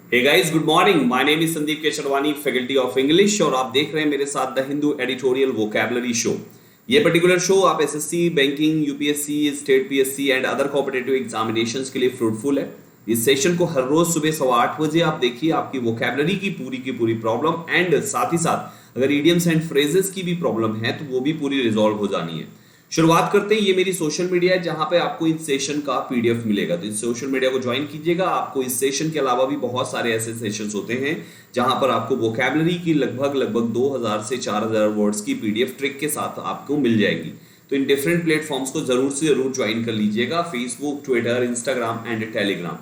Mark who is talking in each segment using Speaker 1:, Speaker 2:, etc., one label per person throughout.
Speaker 1: Hey guys, good morning. My name is Sandeep Kesharwani, faculty of English, और आप देख रहे हैं मेरे साथ the Hindu editorial vocabulary show. ये पर्टिकुलर शो आप SSC, banking, UPSC, state PSC and other competitive examinations के लिए फ्रूटफुल है। इस सेशन को हर रोज सुबह 8:15 आप देखिए। आपकी वोकैबुलरी की पूरी प्रॉब्लम एंड साथ ही साथ अगर इडियम्स एंड फ्रेजेस की भी प्रॉब्लम है तो वो भी पूरी रिजॉल्व हो जानी है। शुरुआत करते ही, ये मेरी सोशल मीडिया है जहां पे आपको इस सेशन का पीडीएफ मिलेगा, तो इस सोशल मीडिया को ज्वाइन कीजिएगा। आपको इस सेशन के अलावा भी बहुत सारे ऐसे सेशंस होते हैं जहां पर आपको वोकैबुलरी की लगभग 2000 से 4000 वर्ड्स की पीडीएफ ट्रिक के साथ आपको मिल जाएगी। तो इन डिफरेंट प्लेटफॉर्म्स को जरूर से जरूर ज्वाइन कर लीजिएगा, Facebook, Twitter, Instagram and Telegram.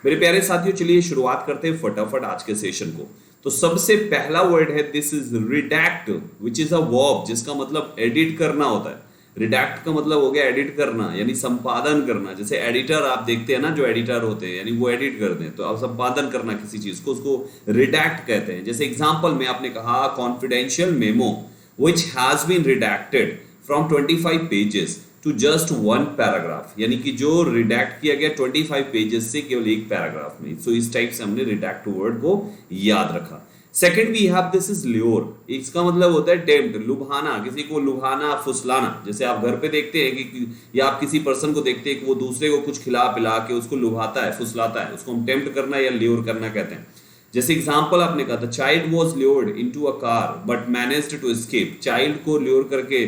Speaker 1: मेरे प्यारे साथियों, चलिए शुरुआत करते हैं फटाफट आज के सेशन को। तो सबसे पहला वर्ड है this is redact, which is a verb, जिसका मतलब एडिट करना होता है। रिडैक्ट का मतलब हो गया एडिट करना, यानी संपादन करना। जैसे एडिटर आप देखते हैं ना, जो एडिटर होते हैं यानी वो एडिट करते हैं, तो अब संपादन करना किसी चीज को, उसको रिडैक्ट कहते हैं। जैसे एग्जांपल में आपने कहा confidential memo which has been redacted from 25 pages to just one paragraph, यानी कि जो रिडैक्ट किया गया 25 पेजेस से केवल एक पैराग्राफ में। सो इस टाइप से हमने रिडैक्ट वर्ड को याद रखा। Second we have this is lure. इसका मतलब होता है टेम्प्ट, लुभाना, किसी को लुभाना, फुसलाना। जैसे आप घर पे देखते हैं कि या आप किसी पर्सन को देखते हैं कि वो दूसरे को कुछ खिला पिला के उसको लुभाता है, फुसलाता है, उसको हम टेम्प्ट करना या ल्योर करना कहते हैं। जैसे एग्जांपल आपने कहा, the child was lured into a car but managed to escape. Child को ल्योर करके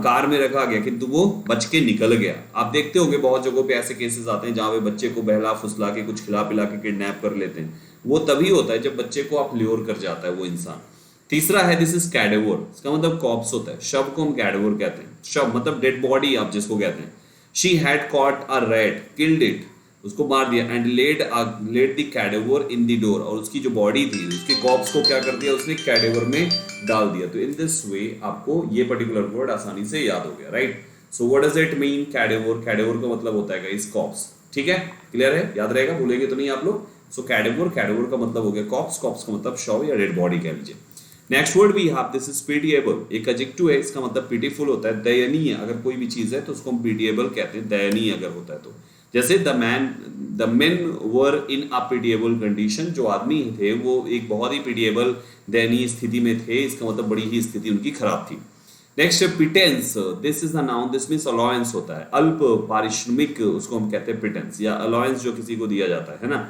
Speaker 1: कार में रखा गया किंतु वो बच के निकल गया। आप देखते होंगे बहुत जगहों पे ऐसे केसेस आते हैं जहां पे बच्चे को बहला फुसला के कुछ खिला पिला के किडनैप कर लेते हैं। वो तभी होता है जब बच्चे को आप ल्योर कर जाता है वो इंसान। तीसरा है दिस इज कैडेवर। इसका मतलब कॉप्स होता है। शव को हम कैडेवर कहते हैं। शव मतलब डेड बॉडी आप जिसको कहते हैं। She had caught a rat, killed it, उसको मार दिया, and laid the cadaver in the door, और उसकी जो बॉडी थी उसके कॉप्स को क्या कर दिया उसने, कैडेवर में डाल दिया। तो इन दिस वे आपको ये पर्टिकुलर वर्ड आसानी से याद हो गया, right. So what does it mean cadaver? Cadaver का मतलब होता है गाइस कॉप्स। ठीक है, क्लियर है, याद रहेगा, भूलेंगे तो नहीं आप लोग। सो कैडेवर का मतलब हो गया कॉप्स, कॉप्स का मतलब शव या डेड बॉडी कह लीजिए। Next word we have this is pitiable. एक एडजेक्टिव है, इसका मतलब पिटीफुल होता है, दयनीय। अगर कोई भी चीज है तो उसको हम पिटिएबल कहते हैं, दयनीय अगर होता है तो। जैसे the main were in a pitiable condition, जो आदमी थे वो एक बहुत ही पिटिएबल दयनीय स्थिति में थे। इसका मतलब बड़ी ही स्थिति उनकी खराब थी। Next pittance, this is a noun, this means allowance होता है, अल्प पारिश्रमिक, उसको हम कहते हैं पिटेंस, या अलाउंस जो किसी को दिया जाता है ना।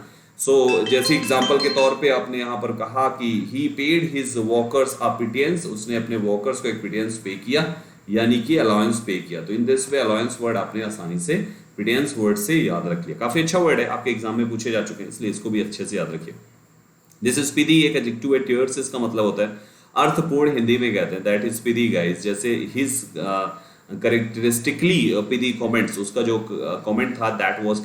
Speaker 1: जैसे एग्जांपल के तौर पे आपने यहाँ पर कहा कि ही पेड हिज वर्कर्स अ पिटेंस, उसने अपने वर्कर्स को एक पिटेंस पे किया, यानी कि अलाउंस पे किया। तो in this way allowance word आपने आसानी से पिटेंस वर्ड से याद रख लिया। काफी अच्छा वर्ड है, आपके एग्जाम में पूछे जा चुके हैं, इसलिए इसको भी अच्छे से याद रखिए। दिस इज स्पीडी, एक एडजेक्टिव है। टियर्स इसका मतलब होता है अर्थपूर्ण, हिंदी में कहते हैं दैट इज स्पीडी गाइस। जैसे हिज करेक्टरिस्टिकली पिदी कमेंट्स, उसका जो कमेंट था दैट वाज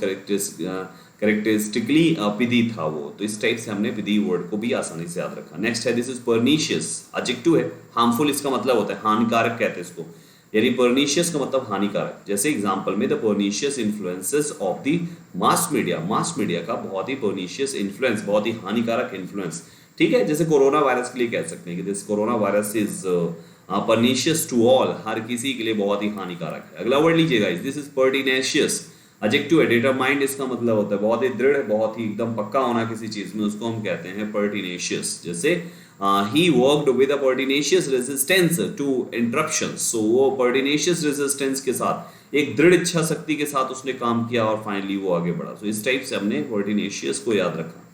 Speaker 1: करेक्टरिस्टिकली पिदी था वो। तो इस टाइप से हमने पिदी वर्ड को भी आसानी से याद रखा। नेक्स्ट है दिस इज परनीशियस, एडजेक्टिव है। हार्मफुल इसका मतलब होता है हानिकारक कहते हैं इसको, यानी परनीशियस का मतलब हानिकारक। जैसे एग्जांपल में the pernicious influences of the mass media, mass media का बहुत ही परनीशियस इन्फ्लुएंस, बहुत ही हानिकारक इन्फ्लुएंस। ठीक है, जैसे कोरोना वायरस के लिए कह सकते हैं कि this corona virus is pernicious to all, हर किसी के लिए बहुत ही हानिकारक है। अगला वर्ड लीजिएगा, दिस इज पर्टिनेशियस, एडजेक्टिव है। डिटरमाइंड इसका मतलब होता है बहुत ही दृढ़, बहुत ही एकदम पक्का होना किसी चीज में, उसको हम कहते हैं पर्टिनेशियस। जैसे he worked with a pertinacious resistance to interruptions, so वो pertinacious resistance के साथ एक दृढ़ इच्छा शक्ति के साथ उसने काम किया और फाइनली वो आगे बढ़ा। So इस टाइप से हमने pertinacious को याद रखा।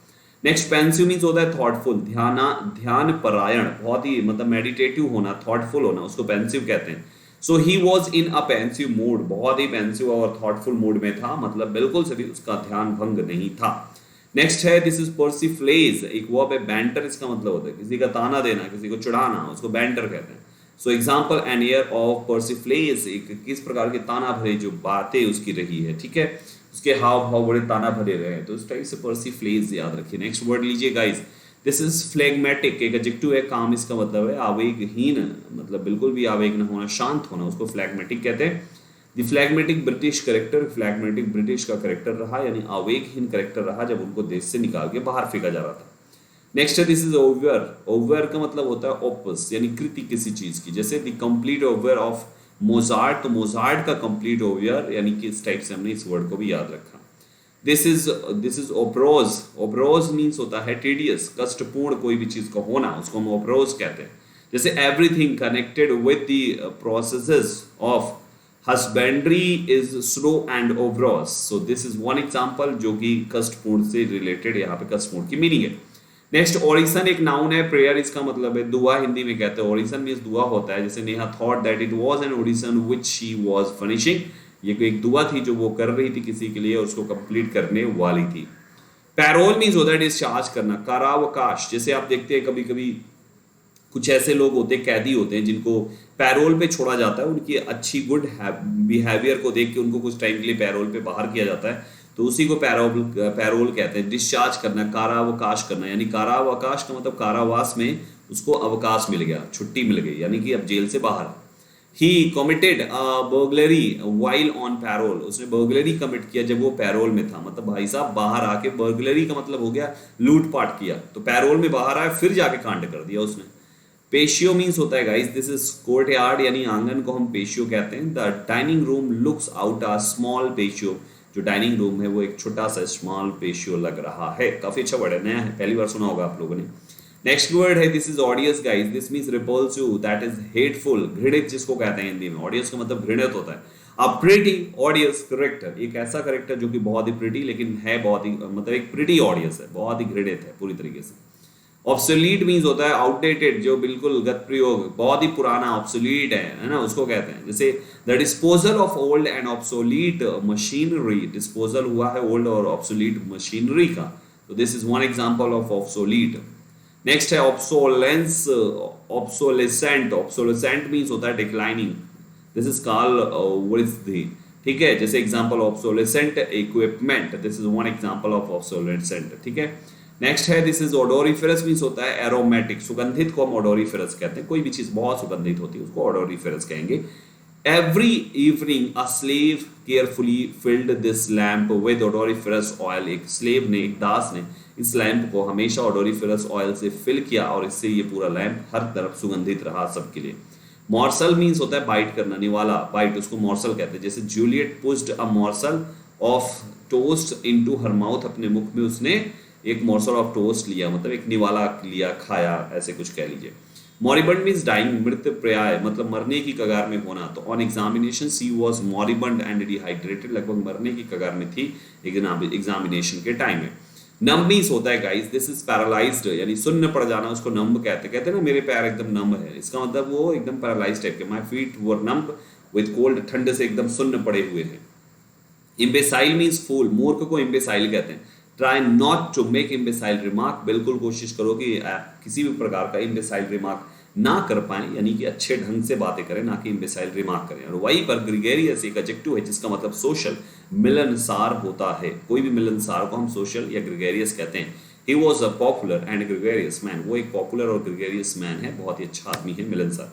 Speaker 1: नेक्स्ट पेंसिव मीन्स होता है थॉटफुल, ध्यान परायण, बहुत ही मतलब मेडिटेटिव होना, थॉटफुल होना, उसको पेंसिव कहते हैं। So he was in a pensive mood, बहुत ही पेंसिव और थॉटफुल मूड में था, मतलब बिल्कुल से भी उसका ध्यान भंग नहीं था। नेक्स्ट है दिस इज पर्सिफ्लेज, एक वर्ब है। बैंटर इसका मतलब होता है किसी का ताना देना, किसी को चिढ़ाना, उसको बैंटर कहते हैं। So example an air of persiflage, एक किस प्रकार के ताना भरे जो बातें उसकी रही है, ठीक है, उसके हाव भाव बड़े ताना भरे रहे, तो इस टाइप से पर्सिफ्लेज याद रखिए। नेक्स्ट वर्ड लीजिए गाइस, दिस इज फ्लेगमेटिक, एक एडजेक्टिव है। काम इसका मतलब है आवेगहीन, मतलब बिल्कुल भी आवेग न होना, शांत होना, उसको फ्लेगमेटिक कहते हैं। The phlegmatic British character, phlegmatic British का करेक्टर रहा, यानी आवेगहीन करेक्टर रहा जब उनको देश से निकाल के बाहर फेंका जा रहा था। नेक्स्ट है दिस इज ओवर, ओवर का मतलब होता है ओपस, यानी कृति किसी चीज की। जैसे the complete over of Mozart, तो मोजार्ट का कंप्लीट ओवर, यानी कि इस टाइप से हमने इस वर्ड को भी याद रखा। This is operose. Operose means होता है टीडियस, कष्टपूर्ण कोई भी चीज का होना, उसको हम ओप्रोज कहते हैं। जैसे everything connected with the processes of husbandry is slow and operose. So this is one example जो कि कष्टपूर्ण से रिलेटेड, यहाँ पे कष्टपूर्ण की मीनिंग है। नेक्स्ट, ओरिसन एक नाउन है, प्रेयर इसका मतलब है दुआ, हिंदी में कहते हैं ओरिसन मींस दुआ होता है। जैसे Neha thought that it was an orison which she was finishing, ये एक दुआ थी जो वो कर रही थी किसी के लिए और उसको कंप्लीट करने वाली थी। पैरोल मींस होता है डिस्चार्ज करना, कारावकाश। जैसे आप देखते हैं कभी कभी कुछ ऐसे लोग होते हैं, कैदी होते हैं जिनको पैरोल पे छोड़ा जाता है, उनकी अच्छी गुड बिहेवियर को देख के उनको कुछ टाइम के लिए पैरोल पे बाहर किया जाता है, तो उसी को पैरोल पैरोल कहते हैं। डिस्चार्ज करना, कारावकाश करना, यानी कारावकाश का मतलब कारावास में उसको अवकाश मिल गया, छुट्टी मिल गई, यानी कि अब जेल से बाहर। He committed burglary while on parole, उसने बर्गलरी कमिट किया जब वो पैरोल में था, मतलब भाई साहब बाहर आके, बर्गलरी का मतलब हो गया लूटपाट किया, तो पैरोल में बाहर आया फिर जाके कांड कर दिया उसने। पेशियो मीन्स होता है guys, this is court yard, यानी आंगन को हम पेशियो कहते हैं। The dining room looks out a small patio, जो डाइनिंग रूम है वो एक छोटा सा स्मॉल पेशियो लग रहा है। काफी अच्छा वर्ड है, नया है, पहली बार सुना होगा आप लोगों ने। नेक्स्ट वर्ड है this is ऑडियस guys, this means repulsive, that is hateful, घृणित जिसको कहते हैं हिंदी में। ऑडियस का मतलब घृणित होता है। अ प्रिटी ऑडियस करेक्टर, एक ऐसा करेक्टर जो कि बहुत ही प्रिटी लेकिन है बहुत ही, मतलब एक प्रिटी ऑडियस है, बहुत ही घृणित है पूरी तरीके से। ऑब्सोलीट मींस होता है आउटडेटेड, जो बिल्कुल गत प्रयोग, बहुत ही पुराना, ऑब्सोलीट है ना, उसको कहते हैं। जैसे the disposal of old and obsolete machinery, disposal हुआ है ओल्ड और ऑब्सोलीट मशीनरी का, तो this is one example of obsolete. Next है ऑब्सोलेंस, ऑब्सोलेसेंट, ऑब्सोलेसेंट मींस होता है डिक्लाइनिंग, दिस इज कॉल्ड वृद्धि, ठीक है। जैसे example obsolescent equipment, this is one example of obsolescent, ठीक है। नेक्स्ट है दिस इज ओडोरिफेरस मींस होता है एरोमेटिक, सुगंधित को हम ओडोरिफेरस कहते हैं, कोई भी चीज बहुत सुगंधित होती है उसको ओडोरिफेरस कहेंगे। Every evening a slave carefully filled this lamp with odoriferous oil, एक स्लेव ने, एक दास ने इस लैंप को हमेशा ओडोरिफेरस ऑयल से फिल किया और इससे ये पूरा लैंप हर तरफ सुगंधित रहा सबके लिए। मॉर्सल मींस होता है बाइट करना, निवाला, बाइट, उसको मॉर्सल कहते हैं। जैसे Juliet pushed a morsel of toast into her mouth, अपने मुख में उसने एक मॉर्सल ऑफ टोस्ट लिया, मतलब एक निवाला लिया, खाया, ऐसे कुछ कह लीजिए। मॉरिबंड मींस डाइंग, मृत प्राय, मतलब मरने की कगार में होना। तो on examination she was moribund and dehydrated, लगभग मरने की कगार में थी एग्जामिनेशन के टाइम में। नंब मींस होता है गाइस, दिस इज पैरालाइज्ड, यानी सुन्न पड़ जाना, उसको नंब कहते हैं ना, मेरे पैर एकदम नंब है, इसका मतलब वो एकदम पैरालाइज्ड टाइप के, my feet were numb with cold, ठंड से एकदम सुन्न पड़े हुए हैं। इम्बेसाइल मींस फूल, मूर्ख को इम्बेसाइल कहते हैं। Try not to make imbecile remark, बिल्कुल कोशिश करो कि किसी भी प्रकार का इम्बेसाइल रिमार्क ना कर पाए, यानी कि अच्छे ढंग से बातें करें, ना कि इम्बेसाइल रिमार्क करें। और वहीं पर ग्रिगेरियस एक एडजेक्टिव है जिसका मतलब सोशल, मिलनसार होता है, कोई भी मिलनसार को हम सोशल या ग्रिगेरियस कहते हैं। He was a popular and gregarious man, वो एक पॉपुलर और ग्रिगेरियस मैन है, बहुत ही अच्छा आदमी है, मिलनसार।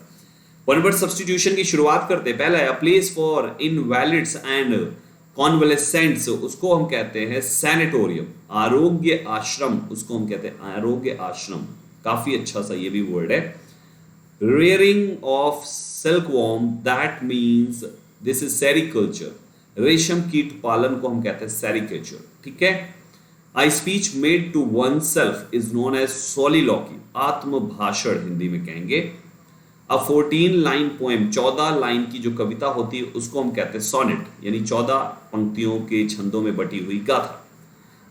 Speaker 1: वन वर्ड सब्स्टिट्यूशन की शुरुआत करते हैं। पहला है अ प्लेस फॉर इनवैलिड्स एंड कॉन्वलेसेंट्स, उसको हम कहते हैं सैनिटोरियम। आरोग्य आश्रम, उसको हम कहते हैं आरोग्य आश्रम, काफी अच्छा सा ये भी वर्ड है। rearing of silkworm, that means this is sericulture, रेशम कीट पालन को हम कहते हैं सेरिकल्चर, ठीक है। A speech made to oneself is known as soliloquy, आत्मभाषण हिंदी में कहेंगे। अ 14 लाइन पोएम, 14 लाइन की जो कविता होती है उसको हम कहते हैं सोनेट, यानी 14 पंक्तियों के छंदों में बटी हुई गाथा।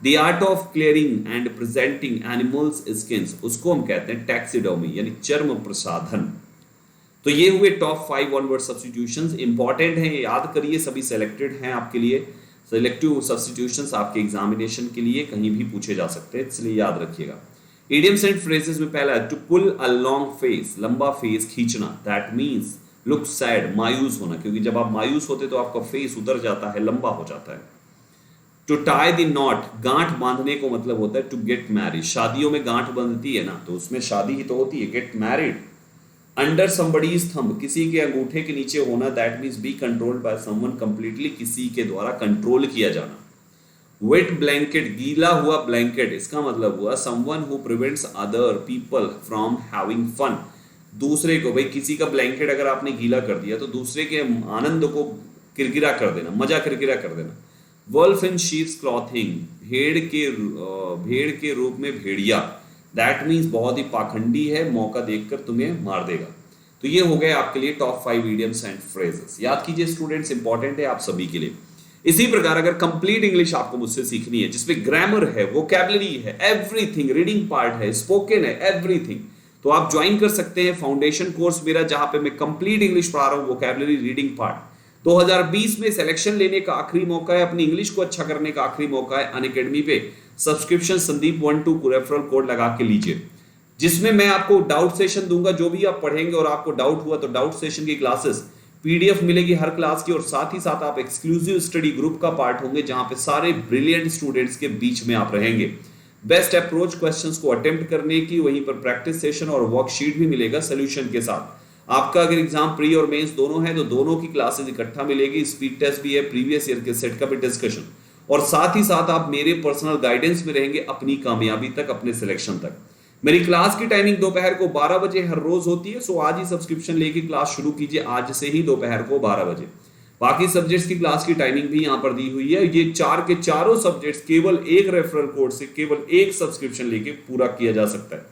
Speaker 1: The art of clearing and presenting animals skins, उसको हम कहते हैं टैक्सिडोमी, यानी चर्म प्रसाधन। तो ये हुए top 5 one word substitutions, important हैं, याद करिए, सभी सेलेक्टेड हैं आपके लिए। सेलेक्टिव सब्स्टिट्यूशंस आपके एग्जामिनेशन के लिए कहीं भी पूछे जा सकते हैं, इसलिए याद रखिएगा। इडियम्स एंड फ्रेजेस में पहला है to pull a long face, लंबा फेस खींचना, दैट मींस लुक सैड, मायूस होना, क्योंकि जब आप मायूस होते तो आपका फेस उतर जाता है, लंबा हो जाता है। टू टाई द नॉट, गांठ बांधने को मतलब होता है टू गेट मैरिड, शादियों में गांठ बंधती है ना, तो उसमें शादी ही तो होती है, get married. Under somebody's thumb, किसी के अंगूठे के नीचे होना, that means be controlled by someone completely, किसी के द्वारा कंट्रोल किया जाना। वेट ब्लैंकेट, गीला हुआ ब्लैंकेट, इसका मतलब हुआ someone who prevents other people from having fun, दूसरे को, भाई किसी का ब्लैंकेट अगर आपने गीला कर दिया तो दूसरे के आनंद को किरकिरा कर देना, मजा किरकिरा कर देना। वुल्फ इन शीप्स क्लॉथिंग, भेड़ के रूप में भेड़िया, दैट मीन्स बहुत ही पाखंडी है, मौका देखकर तुम्हें मार देगा। तो ये हो गए आपके लिए टॉप 5 इडियम्स एंड फ्रेजेस। याद कीजिए स्टूडेंट्स, इंपॉर्टेंट है आप सभी के लिए। इसी प्रकार अगर कंप्लीट इंग्लिश आपको मुझसे सीखनी है, जिसमें ग्रामर है, वोकैबुलरी है, एवरीथिंग, रीडिंग पार्ट है, स्पोकन है, एवरीथिंग, तो आप ज्वाइन कर सकते हैं फाउंडेशन कोर्स मेरा, जहां पे मैं कंप्लीट इंग्लिश पढ़ा रहा हूं, वोकैबुलरी, रीडिंग पार्ट। 2020 में सिलेक्शन लेने का आखिरी मौका है, अपनी इंग्लिश को अच्छा करने का आखिरी मौका है। अनअकैडमी पे सब्सक्रिप्शन संदीप 12 को रेफरल कोड लगा के लीजिए, जिसमें मैं आपको डाउट सेशन दूंगा। जो भी आप पढ़ेंगे और आपको डाउट हुआ तो डाउट सेशन की क्लासेस पीडीएफ मिलेगी हर क्लास की, और साथ ही साथ आप एक्सक्लूसिव स्टडी ग्रुप का पार्ट होंगे, जहां पे सारे ब्रिलियंट स्टूडेंट्स के बीच में आप रहेंगे। बेस्ट अप्रोच क्वेश्चंस को अटेम्प्ट करने की, वहीं पर प्रैक्टिस सेशन और वर्कशीट भी मिलेगा सोल्यूशन के साथ। आपका अगर एग्जाम प्री और मेंस दोनों है तो दोनों की क्लासेस इकट्ठा मिलेगी, स्पीड टेस्ट भी है, प्रीवियस ईयर के सेट का भी डिस्कशन, और साथ ही साथ आप मेरे पर्सनल गाइडेंस में रहेंगे अपनी कामयाबी तक, अपने सिलेक्शन तक। मेरी क्लास की टाइमिंग दोपहर को 12 बजे हर रोज होती है, सो आज ही सब्सक्रिप्शन लेके क्लास शुरू कीजिए, आज से ही दोपहर को 12 बजे। बाकी सब्जेक्ट्स की क्लास की टाइमिंग भी यहां पर दी हुई है। ये चार के चारों सब्जेक्ट्स केवल एक रेफरल कोड से, केवल एक सब्सक्रिप्शन लेके पूरा किया जा सकता है।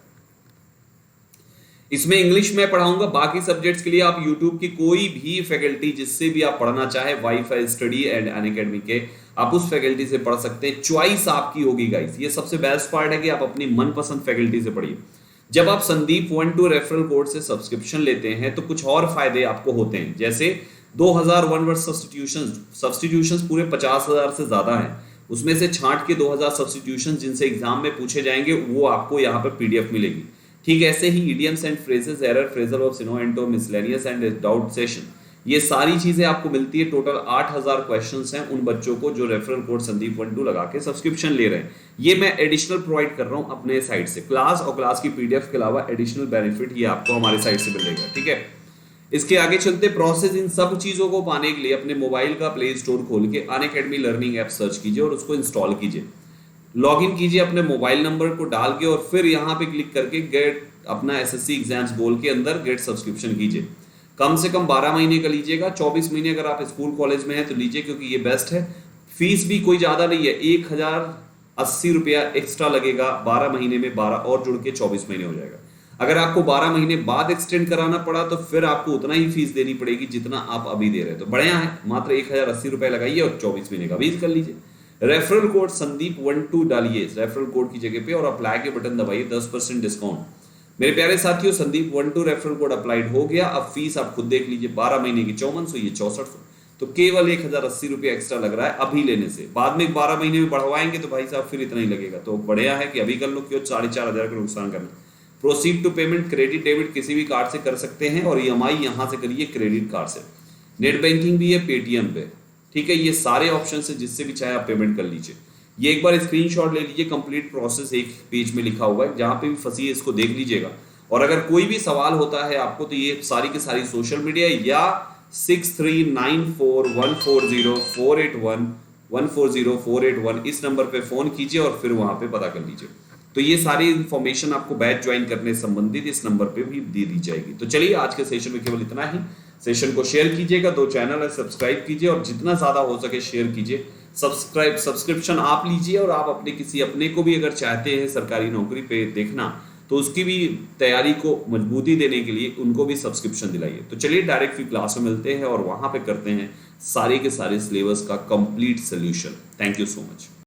Speaker 1: इसमें इंग्लिश में पढ़ाऊंगा, बाकी सब्जेक्ट्स के लिए आप यूट्यूब की कोई भी फैकल्टी जिससे भी आप पढ़ना चाहे, वाईफाई स्टडी एंड अनअकैडमी के, आप उस फैकल्टी से पढ़ सकते हैं। चॉइस आपकी होगी गाइस, ये सबसे बेस्ट पार्ट है कि आप अपनी मनपसंद फैकल्टी से पढ़िए। जब आप संदीप 12 रेफरल कोड से सब्सक्रिप्शन लेते हैं तो कुछ और फायदे आपको होते हैं, जैसे 2000 वन वर्ड सब्सटीट्यूशंस पूरे 50,000 से ज्यादा हैं, उसमें से छांट के 2000 सब्सटीट्यूशंस जिनसे एग्जाम में पूछे जाएंगे वो आपको यहाँ पर पीडीएफ मिलेगी। ठीक ऐसे ही idioms and phrases, error, phrasal verb, synonym, miscellaneous and doubt session, ये सारी चीजें आपको मिलती है। टोटल 8000 क्वेश्चंस हैं उन बच्चों को जो रेफरल कोड संदीप 12 लगा के सब्सक्रिप्शन ले रहे हैं। ये मैं एडिशनल प्रोवाइड कर रहा हूं अपने साइड से, क्लास और क्लास की पीडीएफ के अलावा एडिशनल बेनिफिट ये आपको हमारे साइड से मिलेगा। ठीक है, इसके आगे चलते प्रोसेस। इन सब चीजों को पाने के लिए अपने मोबाइल का प्ले स्टोर खोल के अनअकैडमी लर्निंग ऐप सर्च कीजिए और उसको इंस्टॉल कीजिए। लॉगिन कीजिए अपने मोबाइल नंबर को डाल के, और फिर यहाँ पे क्लिक करके गेट अपना एसएससी एग्जाम्स बोल के अंदर गेट सब्सक्रिप्शन कीजिए। कम से कम 12 महीने का लीजिएगा, 24 महीने अगर आप स्कूल कॉलेज में हैं तो लीजिए, क्योंकि ये बेस्ट है। फीस भी कोई ज्यादा नहीं है, 1080 रुपया एक्स्ट्रा लगेगा 12 महीने में, 12 और जुड़ के 24 महीने हो जाएगा। अगर आपको 12 महीने बाद एक्सटेंड कराना पड़ा तो फिर आपको उतना ही फीस देनी पड़ेगी जितना आप अभी दे रहे हैं। तो बढ़िया है, मात्र 1080 रुपए लगाइए और 24 महीने का भी कर लीजिए। रेफरल कोड संदीप 12 डालिए रेफरल कोड की जगह पे और अप्लाई के बटन दबाइए, 10% डिस्काउंट। मेरे प्यारे साथियों, संदीप 12 रेफरल कोड अप्लाइड हो गया। अब फीस आप खुद देख लीजिए, 12 महीने की 5400, ये 6400, तो केवल 1080 रुपये एक्स्ट्रा लग रहा है अभी लेने से। बाद में 12 महीने में बढ़वाएंगे तो भाई साहब फिर इतना ही लगेगा। तो बढ़िया है कि अभी कर लो, क्यों 4500 का नुकसान करना। Proceed to payment, credit debit किसी भी कार्ड से कर सकते हैं, और ईएमआई यहां से करिए क्रेडिट कार्ड से। नेट बैंकिंग भी है पेटीएम पे। ठीक है, ये सारे ऑप्शन है जिससे भी चाहे आप पेमेंट कर लीजिए। ये एक बार स्क्रीनशॉट ले लीजिए, कंप्लीट प्रोसेस एक पेज में लिखा हुआ है, जहां पे भी फंसी है इसको देख लीजिएगा। और अगर कोई भी सवाल होता है आपको तो ये सारी की सारी सोशल मीडिया या 6394140481 इस नंबर पे फोन कीजिए और फिर वहां पे पता कर लीजिए। तो ये सारी इंफॉर्मेशन आपको बैच ज्वाइन करने संबंधित इस नंबर पे भी दे दी जाएगी। तो चलिए आज के सेशन में केवल इतना ही। सेशन को शेयर कीजिएगा, 2 चैनल है सब्सक्राइब कीजिए और जितना ज्यादा हो सके शेयर कीजिए। सब्सक्रिप्शन आप लीजिए और आप अपने किसी अपने को भी अगर चाहते हैं सरकारी नौकरी पे देखना तो उसकी भी तैयारी को मजबूती देने के लिए उनको भी सब्सक्रिप्शन दिलाइए। तो चलिए डायरेक्ट फिर क्लास में मिलते हैं और वहां पे करते हैं सारे के सारे सिलेबस का complete solution. Thank you so much.